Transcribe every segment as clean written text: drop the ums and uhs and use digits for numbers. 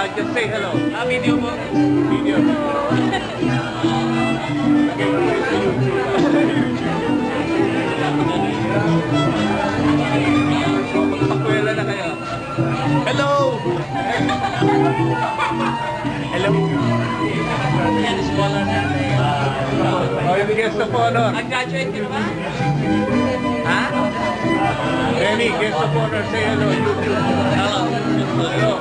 Just say hello. Video po. Video. Magpakwela na kayo. Hello! Hello? Yan, scholar na. Oh, yung guest of honor. Nag-graduate ka na ba? Ha? Lenny, guest of honor. Say hello. Hello. Hello.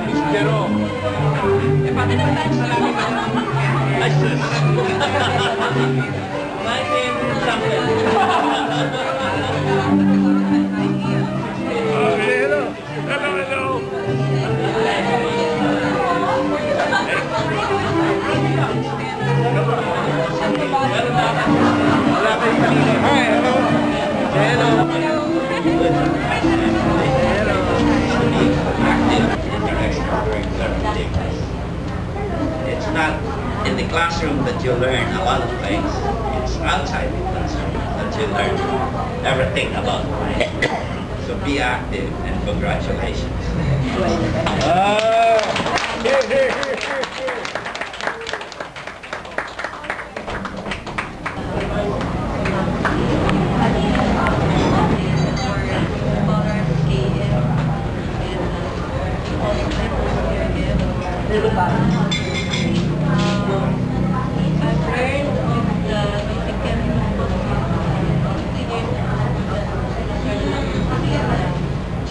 Miss Jerome. Eh, pati nag-lunch na kami. Ay, sus. My name is Samuel. Hello. Hello, hello. Wala kayo kanina. Hi, hello. Hello. It's not in the classroom that you learn a lot of things. It's outside the classroom that you learn everything about life. So be active and congratulations.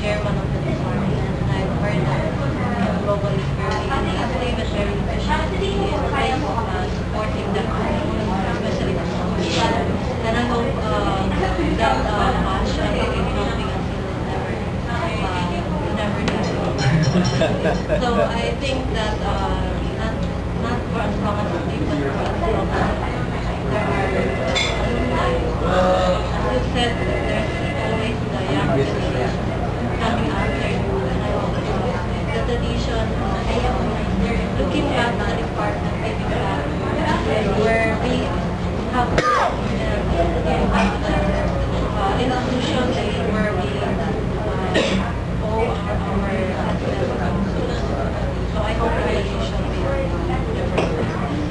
Chairman of the department, and I've heard that global is very active and very efficient in supporting the company, especially the social. And I hope that passion will be helping us never die. So I think that not for as long as we but for as long as there are alumni. As you said, there's always the young generation coming after you, and I hope the tradition looking back at the department, maybe back where we have getting back the institution where we owe our so I hope the tradition will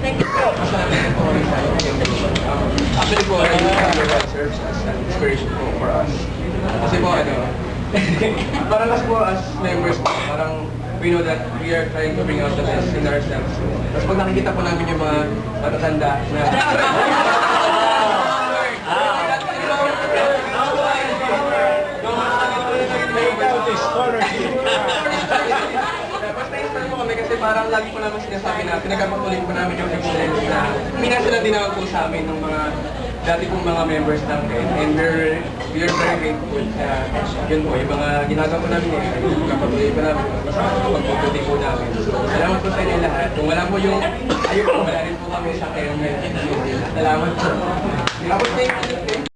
thank you. Actually po, serves as an inspiration po for us. Kasi po, parang kasi po as members po, parang we know that we are trying to bring out the best in ourselves. Tapos pag nakikita po namin yung mga matatanda na Basta inspire po kami kasi parang lagi po namin sinasabi na pinagpapatuloy po namin yung excellence na minsan na dinawag po sa amin ng mga dati pong mga members natin, and we are very grateful na yun po, yung mga ginagawa po namin pinagpapatuloy po namin basta pagpuputi po namin. Salamat po sa inyo lahat. Kung wala po yung ayun po, wala rin po kami sa KML. Salamat po. Tapos thank you.